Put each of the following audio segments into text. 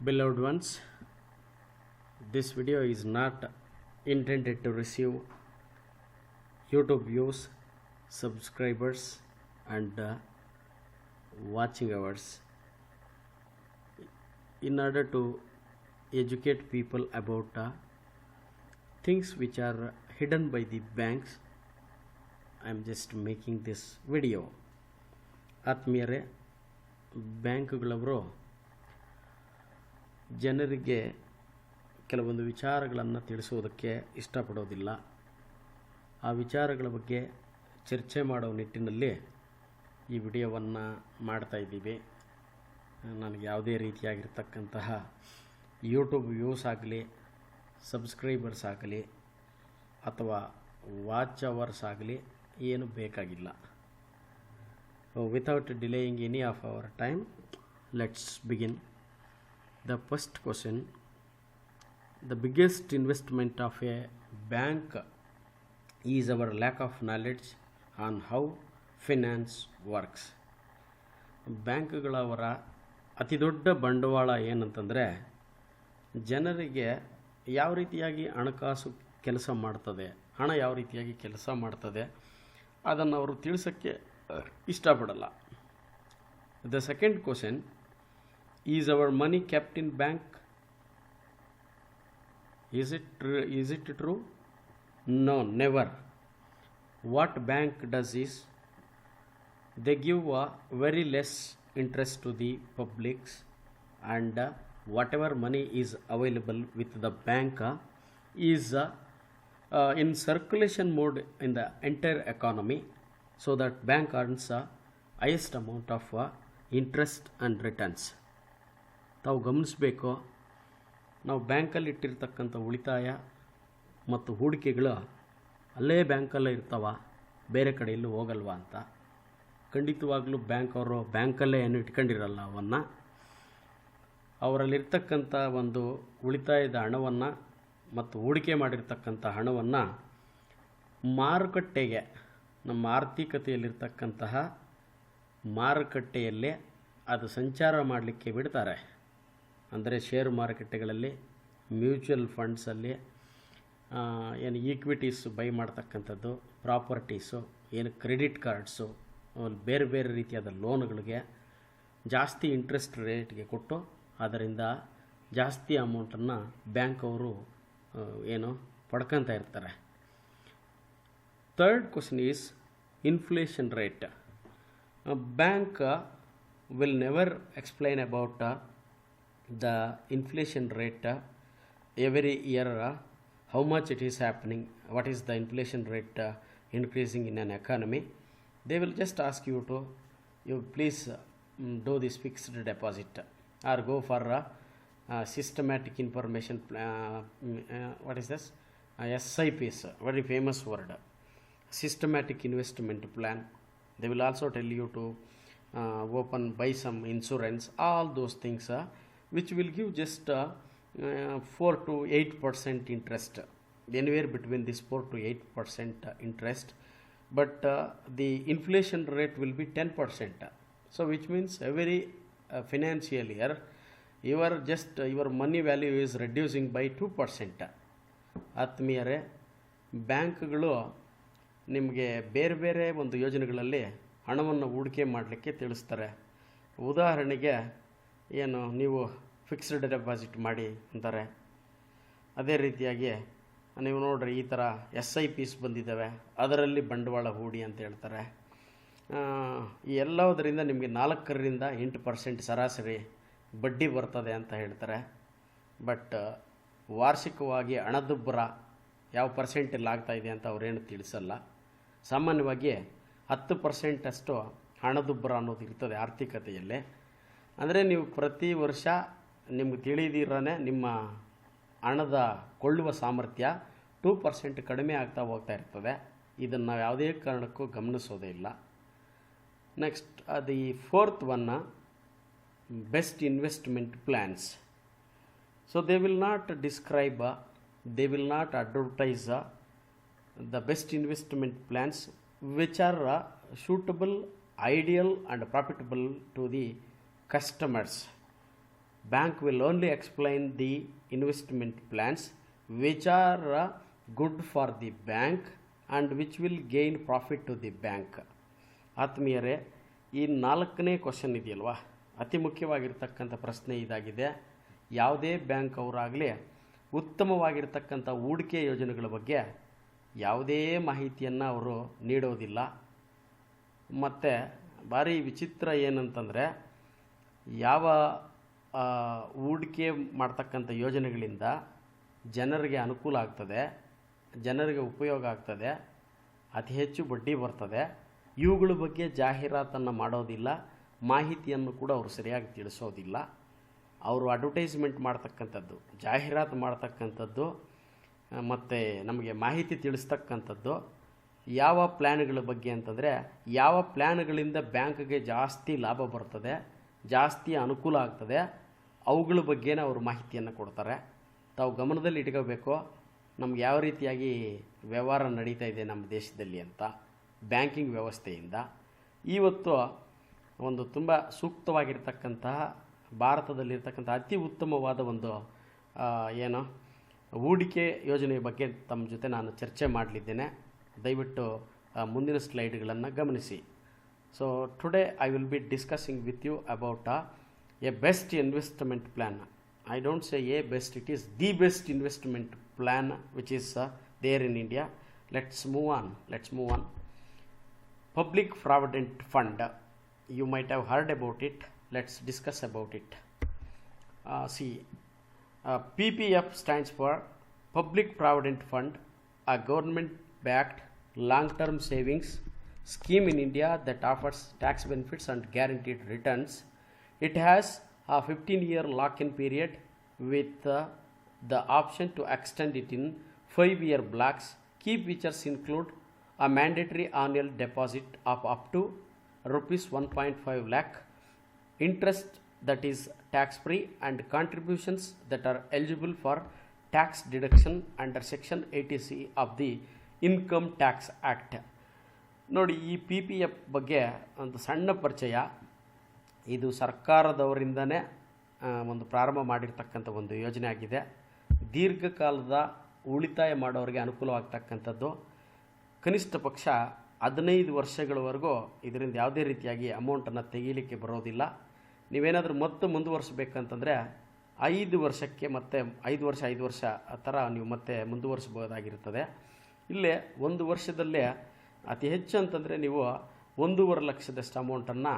Beloved ones, this video is not intended to receive YouTube views, subscribers, and watching hours. In order to educate people about things which are hidden by the banks, I am just making this video. ಆತ್ಮೀಯರೇ, ಬ್ಯಾಂಕ್ಗಳವರು ಜನರಿಗೆ ಕೆಲವೊಂದು ವಿಚಾರಗಳನ್ನು ತಿಳಿಸುವುದಕ್ಕೆ ಇಷ್ಟಪಡೋದಿಲ್ಲ. ಆ ವಿಚಾರಗಳ ಬಗ್ಗೆ ಚರ್ಚೆ ಮಾಡೋ ನಿಟ್ಟಿನಲ್ಲಿ ಈ ವಿಡಿಯೋವನ್ನು ಮಾಡ್ತಾಯಿದ್ದೀವಿ. ನನಗೆ ಯಾವುದೇ ರೀತಿಯಾಗಿರ್ತಕ್ಕಂತಹ ಯೂಟ್ಯೂಬ್ ವ್ಯೂಸ್ ಆಗಲಿ, ಸಬ್ಸ್ಕ್ರೈಬರ್ಸ್ ಆಗಲಿ ಅಥವಾ ವಾಚ್ ಅವರ್ಸ್ ಆಗಲಿ ಏನು ಬೇಕಾಗಿಲ್ಲ. Without delaying any of our time, let's begin. The first question: the biggest investment of a bank is our lack of knowledge on how finance works. ಬ್ಯಾಂಕ್ಗಳವರ ಅತಿ ದೊಡ್ಡ ಬಂಡವಾಳ ಏನಂತಂದರೆ, ಜನರಿಗೆ ಯಾವ ರೀತಿಯಾಗಿ ಹಣಕಾಸು ಕೆಲಸ ಮಾಡ್ತದೆ, ಹಣ ಯಾವ ರೀತಿಯಾಗಿ ಕೆಲಸ ಮಾಡ್ತದೆ ಅದನ್ನು ಅವರು ತಿಳಿಸೋಕ್ಕೆ ಇಷ್ಟಪಡಲ್ಲ. The second question: is our money kept in bank? Is it true? No, never. What bank does is they give very less interest to the publics, and whatever money is available with the bank is in circulation mode in the entire economy, so that bank earns highest amount of interest and returns. ತಾವು ಗಮನಿಸಬೇಕು, ನಾವು ಬ್ಯಾಂಕಲ್ಲಿ ಇಟ್ಟಿರ್ತಕ್ಕಂಥ ಉಳಿತಾಯ ಮತ್ತು ಹೂಡಿಕೆಗಳು ಅಲ್ಲೇ ಬ್ಯಾಂಕಲ್ಲೇ ಇರ್ತಾವ, ಬೇರೆ ಕಡೆ ಎಲ್ಲೂ ಹೋಗಲ್ವಾ ಅಂತ. ಖಂಡಿತವಾಗ್ಲೂ ಬ್ಯಾಂಕವರು ಬ್ಯಾಂಕಲ್ಲೇ ಏನು ಇಟ್ಕೊಂಡಿರಲ್ಲ. ಅವನ್ನು ಅವರಲ್ಲಿರ್ತಕ್ಕಂಥ ಒಂದು ಉಳಿತಾಯದ ಹಣವನ್ನು ಮತ್ತು ಹೂಡಿಕೆ ಮಾಡಿರ್ತಕ್ಕಂಥ ಹಣವನ್ನು ಮಾರುಕಟ್ಟೆಗೆ, ನಮ್ಮ ಆರ್ಥಿಕತೆಯಲ್ಲಿರ್ತಕ್ಕಂತಹ ಮಾರುಕಟ್ಟೆಯಲ್ಲೇ ಅದು ಸಂಚಾರ ಮಾಡಲಿಕ್ಕೆ ಬಿಡ್ತಾರೆ. ಅಂದರೆ ಷೇರು ಮಾರುಕಟ್ಟೆಗಳಲ್ಲಿ, ಮ್ಯೂಚುವಲ್ ಫಂಡ್ಸಲ್ಲಿ, ಏನು ಈಕ್ವಿಟೀಸು ಬೈ ಮಾಡ್ತಕ್ಕಂಥದ್ದು, ಪ್ರಾಪರ್ಟೀಸು, ಏನು ಕ್ರೆಡಿಟ್ ಕಾರ್ಡ್ಸು, ಬೇರೆ ಬೇರೆ ರೀತಿಯಾದ ಲೋನ್ಗಳಿಗೆ ಜಾಸ್ತಿ ಇಂಟ್ರೆಸ್ಟ್ ರೇಟ್ಗೆ ಕೊಟ್ಟು ಅದರಿಂದ ಜಾಸ್ತಿ ಅಮೌಂಟನ್ನು ಬ್ಯಾಂಕ್ ಅವರು ಏನು ಪಡ್ಕೊತಾ ಇರ್ತಾರೆ. Third question is inflation rate. A bank will never explain about the inflation rate every year, how much it is happening, what is the inflation rate increasing in an economy. They will just ask you to, you please do this fixed deposit or go for systematic information, what is this? SIPs, very famous word. Systematic investment plan. They will also tell you to buy some insurance, all those things which will give just 4 to 8% interest, anywhere between this 4 to 8% interest, but the inflation rate will be 10%. So which means every financial year your money value is reducing by 2%. ಆತ್ಮೀಯರೇ, ಬ್ಯಾಂಕ್ಗಳು ನಿಮಗೆ ಬೇರೆ ಬೇರೆ ಒಂದು ಯೋಜನೆಗಳಲ್ಲಿ ಹಣವನ್ನು ಹೂಡಿಕೆ ಮಾಡಲಿಕ್ಕೆ ತಿಳಿಸ್ತಾರೆ. ಉದಾಹರಣೆಗೆ ಏನು, ನೀವು ಫಿಕ್ಸ್ಡ್ ಡೆಪಾಸಿಟ್ ಮಾಡಿ ಅಂತಾರೆ. ಅದೇ ರೀತಿಯಾಗಿ ನೀವು ನೋಡ್ರಿ, ಈ ಥರ SIPs ಬಂದಿದ್ದಾವೆ, ಅದರಲ್ಲಿ ಬಂಡವಾಳ ಹೂಡಿ ಅಂತ ಹೇಳ್ತಾರೆ. ಈ ಎಲ್ಲದರಿಂದ ನಿಮಗೆ 4ರಿಂದ 8% ಸರಾಸರಿ ಬಡ್ಡಿ ಬರ್ತದೆ ಅಂತ ಹೇಳ್ತಾರೆ. ಬಟ್ ವಾರ್ಷಿಕವಾಗಿ ಹಣದುಬ್ಬರ ಯಾವ ಪರ್ಸೆಂಟಲ್ಲಿ ಆಗ್ತಾಯಿದೆ ಅಂತ ಅವರೇನು ತಿಳಿಸಲ್ಲ. ಸಾಮಾನ್ಯವಾಗಿ 10% ಅಷ್ಟು ಹಣದುಬ್ಬರ ಅನ್ನೋದು ಇರ್ತದೆ ಆರ್ಥಿಕತೆಯಲ್ಲೇ. ಅಂದರೆ ನೀವು ಪ್ರತಿ ವರ್ಷ ನಿಮ್ಗೆ ತಿಳಿದಿರನೇ ನಿಮ್ಮ ಹಣದ ಕೊಳ್ಳುವ ಸಾಮರ್ಥ್ಯ 2% ಕಡಿಮೆ ಆಗ್ತಾ ಹೋಗ್ತಾ ಇರ್ತದೆ. ಇದನ್ನು ನಾವು ಯಾವುದೇ ಕಾರಣಕ್ಕೂ ಗಮನಿಸೋದೇ ಇಲ್ಲ. ನೆಕ್ಸ್ಟ್, ಅದು ಈ fourth one, best investment plans. So they will not describe, they will not advertise the best investment plans which are suitable, ideal and profitable to the customers. bank will only explain the investment plans which are good for the bank and which will gain profit to the bank. ಆತ್ಮೀಯರೇ, ಈ 4ನೇ question ಇದೆಯಲ್ವಾ, ಅತಿ ಮುಖ್ಯವಾಗಿರ್ತಕ್ಕಂಥ ಪ್ರಶ್ನೆ ಇದಾಗಿದೆ. ಯಾವುದೇ bank ಅವರಾಗಲಿ ಉತ್ತಮವಾಗಿರ್ತಕ್ಕಂಥ ಹೂಡಿಕೆ ಯೋಜನೆಗಳ ಬಗ್ಗೆ ಯಾವುದೇ ಮಾಹಿತಿಯನ್ನು ಅವರು ನೀಡೋದಿಲ್ಲ. ಮತ್ತು ಭಾರಿ ವಿಚಿತ್ರ ಏನಂತಂದರೆ, ಯಾವ ಹೂಡಿಕೆ ಮಾಡ್ತಕ್ಕಂಥ ಯೋಜನೆಗಳಿಂದ ಜನರಿಗೆ ಅನುಕೂಲ ಆಗ್ತದೆ, ಜನರಿಗೆ ಉಪಯೋಗ ಆಗ್ತದೆ, ಅತಿ ಹೆಚ್ಚು ಬಡ್ಡಿ ಬರ್ತದೆ, ಇವುಗಳ ಬಗ್ಗೆ ಜಾಹೀರಾತನ್ನು ಮಾಡೋದಿಲ್ಲ, ಮಾಹಿತಿಯನ್ನು ಕೂಡ ಅವರು ಸರಿಯಾಗಿ ತಿಳಿಸೋದಿಲ್ಲ. ಅವರು ಅಡ್ವರ್ಟೈಸ್ಮೆಂಟ್ ಮಾಡ್ತಕ್ಕಂಥದ್ದು, ಜಾಹೀರಾತು ಮಾಡ್ತಕ್ಕಂಥದ್ದು ಮತ್ತು ನಮಗೆ ಮಾಹಿತಿ ತಿಳಿಸ್ತಕ್ಕಂಥದ್ದು ಯಾವ ಪ್ಲ್ಯಾನ್ಗಳ ಬಗ್ಗೆ ಅಂತಂದರೆ, ಯಾವ ಪ್ಲ್ಯಾನ್ಗಳಿಂದ ಬ್ಯಾಂಕ್ಗೆ ಜಾಸ್ತಿ ಲಾಭ ಬರ್ತದೆ, ಜಾಸ್ತಿ ಅನುಕೂಲ ಆಗ್ತದೆ, ಅವುಗಳ ಬಗ್ಗೆನೇ ಅವರು ಮಾಹಿತಿಯನ್ನು ಕೊಡ್ತಾರೆ. ತಾವು ಗಮನದಲ್ಲಿ ಇಟ್ಕೋಬೇಕು, ನಮ್ಗೆ ಯಾವ ರೀತಿಯಾಗಿ ವ್ಯವಹಾರ ನಡೀತಾ ಇದೆ ನಮ್ಮ ದೇಶದಲ್ಲಿ ಅಂತ. ಬ್ಯಾಂಕಿಂಗ್ ವ್ಯವಸ್ಥೆಯಿಂದ ಇವತ್ತು ಒಂದು ತುಂಬ ಸೂಕ್ತವಾಗಿರ್ತಕ್ಕಂತಹ ಭಾರತದಲ್ಲಿರ್ತಕ್ಕಂಥ ಅತಿ ಉತ್ತಮವಾದ ಒಂದು ಹೂಡಿಕೆ ಯೋಜನೆಯ ಬಗ್ಗೆ ತಮ್ಮ ಜೊತೆ ನಾನು ಚರ್ಚೆ ಮಾಡಲಿದ್ದೇನೆ. ದಯವಿಟ್ಟು ಮುಂದಿನ ಸ್ಲೈಡ್ಗಳನ್ನು ಗಮನಿಸಿ. So today I will be discussing with you about a best investment plan. I don't say a best, it is the best investment plan which is there in India. Let's move on. Public Provident Fund. You might have heard about it. Let's discuss about it. PPF stands for Public Provident Fund, a government-backed long-term savings scheme in India that offers tax benefits and guaranteed returns. It has a 15-year lock-in period with the option to extend it in 5-year blocks. Key features include a mandatory annual deposit of up to rupees 1.5 lakh, interest that is tax-free, and contributions that are eligible for tax deduction under Section 80C of the Income Tax Act. ನೋಡಿ, ಈ PPF ಬಗ್ಗೆ ಒಂದು ಸಣ್ಣ ಪರಿಚಯ. ಇದು ಸರ್ಕಾರದವರಿಂದನೇ ಒಂದು ಪ್ರಾರಂಭ ಮಾಡಿರ್ತಕ್ಕಂಥ ಒಂದು ಯೋಜನೆ ಆಗಿದೆ. ದೀರ್ಘಕಾಲದ ಉಳಿತಾಯ ಮಾಡೋರಿಗೆ ಅನುಕೂಲವಾಗ್ತಕ್ಕಂಥದ್ದು. ಕನಿಷ್ಠ ಪಕ್ಷ 15 ವರ್ಷಗಳವರೆಗೂ ಇದರಿಂದ ಯಾವುದೇ ರೀತಿಯಾಗಿ ಅಮೌಂಟನ್ನು ತೆಗೀಲಿಕ್ಕೆ ಬರೋದಿಲ್ಲ. ನೀವೇನಾದರೂ ಮತ್ತೆ ಮುಂದುವರಿಸಬೇಕಂತಂದರೆ 5 ವರ್ಷಕ್ಕೆ ಮತ್ತೆ 5 ವರ್ಷ ಆ ಥರ ನೀವು ಮತ್ತೆ ಮುಂದುವರಿಸಬಹುದಾಗಿರ್ತದೆ. ಇಲ್ಲೇ 1 ವರ್ಷದಲ್ಲೇ ಅತಿ ಹೆಚ್ಚು ಅಂತಂದರೆ ನೀವು 1.5 ಲಕ್ಷದಷ್ಟು ಅಮೌಂಟನ್ನು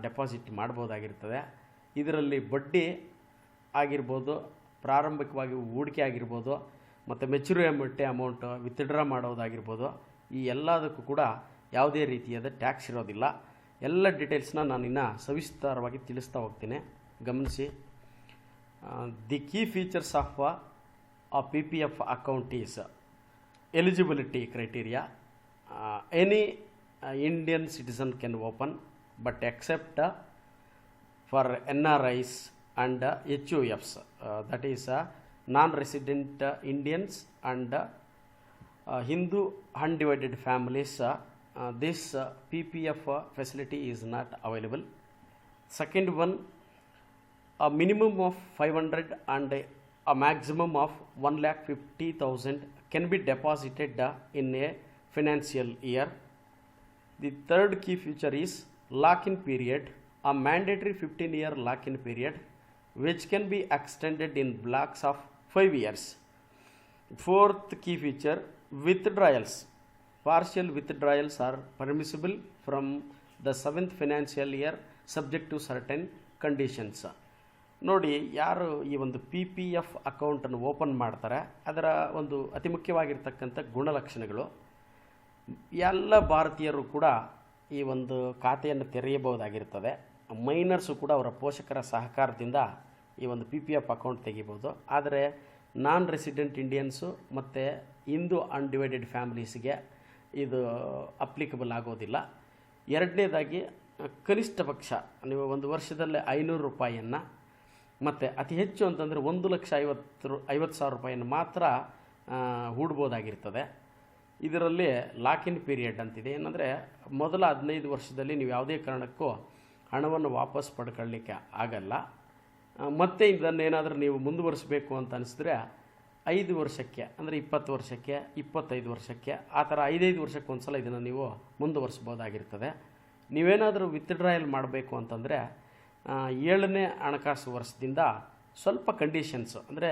ಡೆಪಾಸಿಟ್ ಮಾಡ್ಬೋದಾಗಿರ್ತದೆ. ಇದರಲ್ಲಿ ಬಡ್ಡಿ ಆಗಿರ್ಬೋದು, ಪ್ರಾರಂಭಿಕವಾಗಿ ಹೂಡಿಕೆ ಆಗಿರ್ಬೋದು, ಮತ್ತು ಮೆಚುರಿಟಿ ಅಮೌಂಟು ವಿತ್ಡ್ರಾ ಮಾಡೋದಾಗಿರ್ಬೋದು, ಈ ಎಲ್ಲದಕ್ಕೂ ಕೂಡ ಯಾವುದೇ ರೀತಿಯಾದ ಟ್ಯಾಕ್ಸ್ ಇರೋದಿಲ್ಲ. ಎಲ್ಲ ಡೀಟೇಲ್ಸ್ನ ನಾನು ಇನ್ನೂ ಸವಿಸ್ತಾರವಾಗಿ ತಿಳಿಸ್ತಾ ಹೋಗ್ತೀನಿ, ಗಮನಿಸಿ. The key features of a PPF account is eligibility criteria. Any Indian citizen can open, but except for NRIs and HUFs, that is non-resident Indians and Hindu undivided families, this PPF facility is not available. Second one, a minimum of 500 and a maximum of 1,50,000 can be deposited in a financial year. The third key feature is lock-in period, a mandatory 15-year lock-in period which can be extended in blocks of 5 years. Fourth key feature, withdrawals. Partial withdrawals are permissible from the 7th financial year subject to certain conditions. ನೋಡಿ, ಯಾರು ಈ ಒಂದು PPF ಅಕೌಂಟನ್ನು open ಮಾಡ್ತಾರೆ, ಅದರ ಒಂದು ಅತಿ ಮುಖ್ಯವಾಗಿರ್ತಕ್ಕಂಥ ಗುಣಲಕ್ಷಣಗಳು. ಎಲ್ಲ ಭಾರತೀಯರು ಕೂಡ ಈ ಒಂದು ಖಾತೆಯನ್ನು ತೆರೆಯಬಹುದಾಗಿರ್ತದೆ. ಮೈನರ್ಸು ಕೂಡ ಅವರ ಪೋಷಕರ ಸಹಕಾರದಿಂದ ಈ ಒಂದು PPF ಅಕೌಂಟ್ ತೆಗಿಬೋದು. ಆದರೆ ನಾನ್ ರೆಸಿಡೆಂಟ್ ಇಂಡಿಯನ್ಸು ಮತ್ತು ಹಿಂದೂ ಅನ್ಡಿವೈಡೆಡ್ ಫ್ಯಾಮಿಲೀಸ್ಗೆ ಇದು ಅಪ್ಲಿಕಬಲ್ ಆಗೋದಿಲ್ಲ. ಎರಡನೇದಾಗಿ, ಕನಿಷ್ಠ ಪಕ್ಷ ನೀವು 1 ವರ್ಷದಲ್ಲೇ 500 ರೂಪಾಯಿಯನ್ನು ಮತ್ತು ಅತಿ ಹೆಚ್ಚು ಅಂತಂದರೆ 1,50,000 ರೂಪಾಯಿಯನ್ನು ಮಾತ್ರ ಹೂಡ್ಬೋದಾಗಿರ್ತದೆ. ಇದರಲ್ಲಿ ಲಾಕ್-ಇನ್ ಪೀರಿಯಡ್ ಅಂತಿದೆ. ಏನಂದರೆ ಮೊದಲ 15 ವರ್ಷದಲ್ಲಿ ನೀವು ಯಾವುದೇ ಕಾರಣಕ್ಕೂ ಹಣವನ್ನು ವಾಪಸ್ ಪಡ್ಕೊಳ್ಳಿಕ್ಕೆ ಆಗಲ್ಲ. ಮತ್ತೆ ಇದನ್ನೇನಾದರೂ ನೀವು ಮುಂದುವರಿಸಬೇಕು ಅಂತ ಅನಿಸಿದ್ರೆ 5 ವರ್ಷಕ್ಕೆ ಅಂದರೆ 20 ವರ್ಷಕ್ಕೆ 25 ವರ್ಷಕ್ಕೆ ಆ ಥರ 5 ವರ್ಷಕ್ಕೆ ಒಂದು ಸಲ ಇದನ್ನು ನೀವು ಮುಂದುವರಿಸ್ಬೋದಾಗಿರ್ತದೆ. ನೀವೇನಾದರೂ ವಿತ್ಡ್ರಾಯಲ್ ಮಾಡಬೇಕು ಅಂತಂದರೆ 7ನೇ ಹಣಕಾಸು ವರ್ಷದಿಂದ ಸ್ವಲ್ಪ ಕಂಡೀಷನ್ಸು ಅಂದರೆ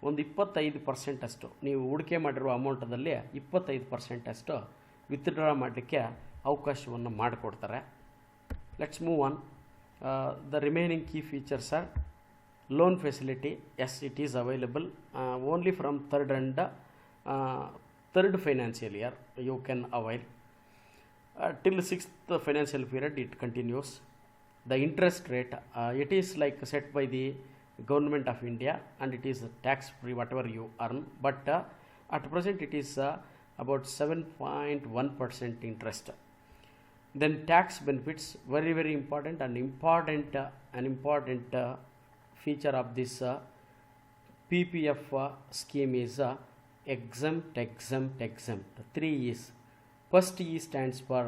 ಒಂದು 25% ಅಷ್ಟು ನೀವು ಹೂಡಿಕೆ ಮಾಡಿರುವ ಅಮೌಂಟದಲ್ಲಿ 25% ಅಷ್ಟು ವಿತ್ಡ್ರಾ ಮಾಡಲಿಕ್ಕೆ ಅವಕಾಶವನ್ನು ಮಾಡಿಕೊಡ್ತಾರೆ. Let's move on. The remaining key features are loan facility. Yes, it is available only from third financial year you can avail till 6th financial period it continues. The interest rate it is like set by the government of India and it is tax free whatever you earn, but at present it is about 7.1% interest. Then tax benefits, very important and important feature of this PPF scheme is exempt. 3 E's. First E stands for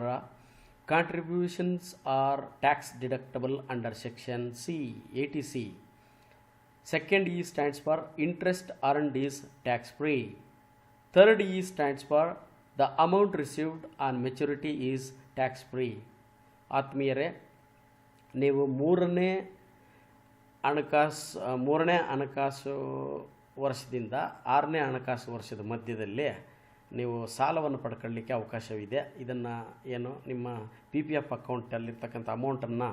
contributions are tax deductible under section C 80C. Second E stands for interest earned is tax free. Third E stands for the amount received on maturity is tax free. ಆತ್ಮೀಯರೇ, ನೀವು ಮೂರನೇ ಹಣಕಾಸು ವರ್ಷದಿಂದ 6ನೇ ಹಣಕಾಸು ವರ್ಷದ ಮಧ್ಯದಲ್ಲಿ ನೀವು ಸಾಲವನ್ನು ಪಡ್ಕೊಳ್ಳಿಕ್ಕೆ ಅವಕಾಶವಿದೆ. ಇದನ್ನು ನಿಮ್ಮ PPF ಅಕೌಂಟಲ್ಲಿರ್ತಕ್ಕಂಥ ಅಮೌಂಟನ್ನು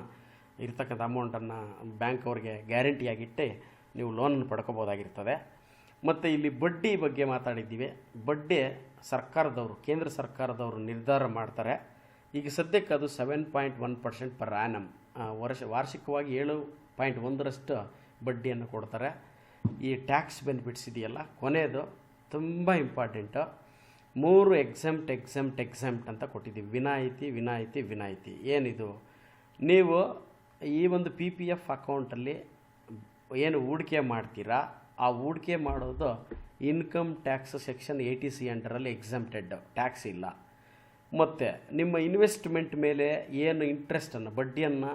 ಬ್ಯಾಂಕ್ ಅವ್ರಿಗೆ ಗ್ಯಾರಂಟಿಯಾಗಿಟ್ಟು ನೀವು ಲೋನನ್ನು ಪಡ್ಕೋಬೋದಾಗಿರ್ತದೆ. ಮತ್ತು ಇಲ್ಲಿ ಬಡ್ಡಿ ಬಗ್ಗೆ ಮಾತಾಡಿದ್ದೀವಿ. ಬಡ್ಡಿ ಕೇಂದ್ರ ಸರ್ಕಾರದವರು ನಿರ್ಧಾರ ಮಾಡ್ತಾರೆ. ಈಗ ಸದ್ಯಕ್ಕೆ ಅದು 7.1% ಪರ್ ಆ್ಯನಮ್ ವಾರ್ಷಿಕವಾಗಿ 7.1% ಬಡ್ಡಿಯನ್ನು ಕೊಡ್ತಾರೆ. ಈ ಟ್ಯಾಕ್ಸ್ ಬೆನಿಫಿಟ್ಸ್ ಇದೆಯಲ್ಲ, ಕೊನೆಯದು ತುಂಬ ಇಂಪಾರ್ಟೆಂಟು. 3 ಎಕ್ಸೆಂಪ್ಟ್ ಅಂತ ಕೊಟ್ಟಿದ್ದೀವಿ. ವಿನಾಯಿತಿ ಏನಿದು? ನೀವು ಈ ಒಂದು PPF ಅಕೌಂಟಲ್ಲಿ ಏನು ಹೂಡಿಕೆ ಮಾಡ್ತೀರಾ, ಆ ಹೂಡಿಕೆ ಮಾಡೋದು ಇನ್ಕಮ್ ಟ್ಯಾಕ್ಸ್ ಸೆಕ್ಷನ್ 80C ಅಂಡರಲ್ಲಿ ಎಕ್ಸೆಂಪ್ಟೆಡ್, ಟ್ಯಾಕ್ಸ್ ಇಲ್ಲ. ಮತ್ತು ನಿಮ್ಮ ಇನ್ವೆಸ್ಟ್ಮೆಂಟ್ ಮೇಲೆ ಏನು ಇಂಟ್ರೆಸ್ಟನ್ನು ಬಡ್ಡಿಯನ್ನು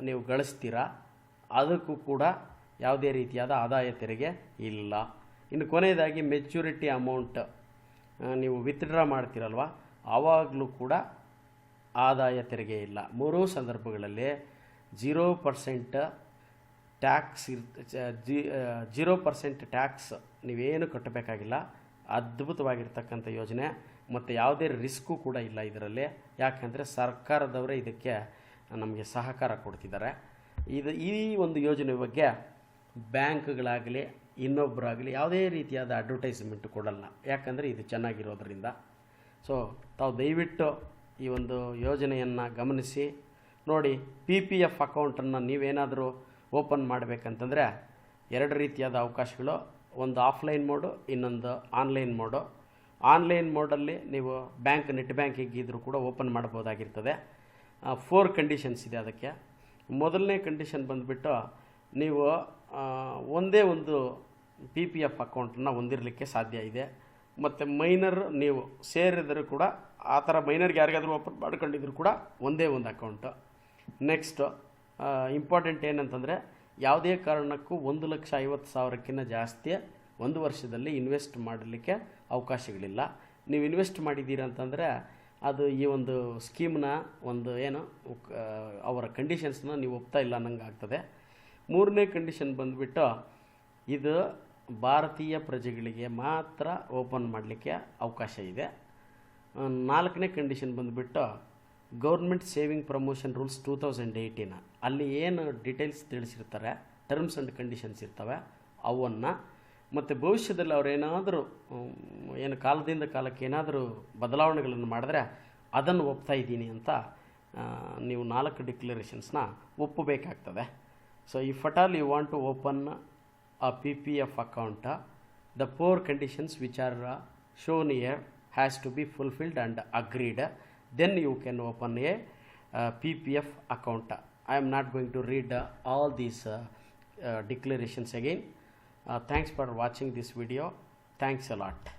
ನೀವು ಗಳಿಸ್ತೀರಾ ಅದಕ್ಕೂ ಕೂಡ ಯಾವುದೇ ರೀತಿಯಾದ ಆದಾಯ ತೆರಿಗೆ ಇಲ್ಲ. ಇನ್ನು ಕೊನೆಯದಾಗಿ ಮೆಚ್ಯೂರಿಟಿ ಅಮೌಂಟ್ ನೀವು ವಿತ್ಡ್ರಾ ಮಾಡ್ತೀರಲ್ವ, ಆವಾಗಲೂ ಕೂಡ ಆದಾಯ ತೆರಿಗೆ ಇಲ್ಲ. ಮೂರೂ ಸಂದರ್ಭಗಳಲ್ಲಿ 0% ಟ್ಯಾಕ್ಸ್ 0% ಟ್ಯಾಕ್ಸ್ ನೀವೇನು ಕಟ್ಟಬೇಕಾಗಿಲ್ಲ. ಅದ್ಭುತವಾಗಿರ್ತಕ್ಕಂಥ ಯೋಜನೆ ಮತ್ತು ಯಾವುದೇ ರಿಸ್ಕು ಕೂಡ ಇಲ್ಲ ಇದರಲ್ಲಿ. ಯಾಕೆಂದರೆ ಸರ್ಕಾರದವರೇ ಇದಕ್ಕೆ ನಮಗೆ ಸಹಕಾರ ಕೊಡ್ತಿದ್ದಾರೆ. ಈ ಒಂದು ಯೋಜನೆ ಬಗ್ಗೆ ಬ್ಯಾಂಕ್ಗಳಾಗಲಿ ಇನ್ನೊಬ್ಬರಾಗಲಿ ಯಾವುದೇ ರೀತಿಯಾದ ಅಡ್ವರ್ಟೈಸ್ಮೆಂಟ್ ಕೊಡಲ್ಲ, ಯಾಕಂದರೆ ಇದು ಚೆನ್ನಾಗಿರೋದ್ರಿಂದ. ಸೊ ತಾವು ದಯವಿಟ್ಟು ಈ ಒಂದು ಯೋಜನೆಯನ್ನು ಗಮನಿಸಿ ನೋಡಿ. PPF ಅಕೌಂಟನ್ನು ನೀವೇನಾದರೂ ಓಪನ್ ಮಾಡಬೇಕಂತಂದರೆ 2 ರೀತಿಯಾದ ಅವಕಾಶಗಳು, ಒಂದು ಆಫ್ಲೈನ್ ಮೋಡು, ಇನ್ನೊಂದು ಆನ್ಲೈನ್ ಮೋಡು. ಆನ್ಲೈನ್ ಮೋಡಲ್ಲಿ ನೀವು ನೆಟ್ ಬ್ಯಾಂಕಿಂಗ್ ಇದ್ದರೂ ಕೂಡ ಓಪನ್ ಮಾಡ್ಬೋದಾಗಿರ್ತದೆ. 4 ಕಂಡೀಷನ್ಸ್ ಇದೆ ಅದಕ್ಕೆ. ಮೊದಲನೇ ಕಂಡೀಷನ್ ಬಂದುಬಿಟ್ಟು ನೀವು ಒಂದೇ ಒಂದು PPF ಅಕೌಂಟನ್ನು ಹೊಂದಿರಲಿಕ್ಕೆ ಸಾಧ್ಯ ಇದೆ. ಮತ್ತು ಮೈನರ್ ನೀವು ಸೇರಿದರೂ ಕೂಡ ಆ ಥರ ಮೈನರ್ಗೆ ಯಾರಿಗಾದರೂ ಓಪನ್ ಮಾಡ್ಕೊಂಡಿದ್ರು ಕೂಡ ಒಂದೇ ಒಂದು ಅಕೌಂಟು. ನೆಕ್ಸ್ಟು ಇಂಪಾರ್ಟೆಂಟ್ ಏನಂತಂದರೆ ಯಾವುದೇ ಕಾರಣಕ್ಕೂ 1,50,000ಕ್ಕಿಂತ ಜಾಸ್ತಿ ಒಂದು ವರ್ಷದಲ್ಲಿ ಇನ್ವೆಸ್ಟ್ ಮಾಡಲಿಕ್ಕೆ ಅವಕಾಶಗಳಿಲ್ಲ. ನೀವು ಇನ್ವೆಸ್ಟ್ ಮಾಡಿದ್ದೀರ ಅಂತಂದರೆ ಅದು ಈ ಒಂದು ಸ್ಕೀಮ್ನ ಒಂದು ಅವರ ಕಂಡೀಷನ್ಸ್ನ ನೀವು ಒಪ್ತಾ ಇಲ್ಲ ಅನ್ನಂಗೆ ಆಗ್ತದೆ. 3ನೇ ಕಂಡೀಷನ್ ಬಂದುಬಿಟ್ಟು ಇದು ಭಾರತೀಯ ಪ್ರಜೆಗಳಿಗೆ ಮಾತ್ರ ಓಪನ್ ಮಾಡಲಿಕ್ಕೆ ಅವಕಾಶ ಇದೆ. 4ನೇ ಕಂಡೀಷನ್ ಬಂದುಬಿಟ್ಟು ಗೌರ್ಮೆಂಟ್ ಸೇವಿಂಗ್ ಪ್ರಮೋಷನ್ ರೂಲ್ಸ್ 2018 ಅಲ್ಲಿ ಏನು ಡೀಟೇಲ್ಸ್ ತಿಳಿಸಿರ್ತಾರೆ, ಟರ್ಮ್ಸ್ ಆ್ಯಂಡ್ ಕಂಡೀಷನ್ಸ್ ಇರ್ತವೆ ಅವನ್ನು, ಮತ್ತು ಭವಿಷ್ಯದಲ್ಲಿ ಅವರೇನಾದರೂ ಕಾಲದಿಂದ ಕಾಲಕ್ಕೆ ಏನಾದರೂ ಬದಲಾವಣೆಗಳನ್ನು ಮಾಡಿದ್ರೆ ಅದನ್ನು ಒಪ್ತಾ ಇದ್ದೀನಿ ಅಂತ ನೀವು 4 ಡಿಕ್ಲರೇಷನ್ಸ್ನ ಒಪ್ಪಬೇಕಾಗ್ತದೆ. So if at all you want to open a PPF account, the 4 conditions which are shown here has to be fulfilled and agreed, then you can open a PPF account. I am not going to read all these declarations again. Thanks for watching this video. Thanks a lot.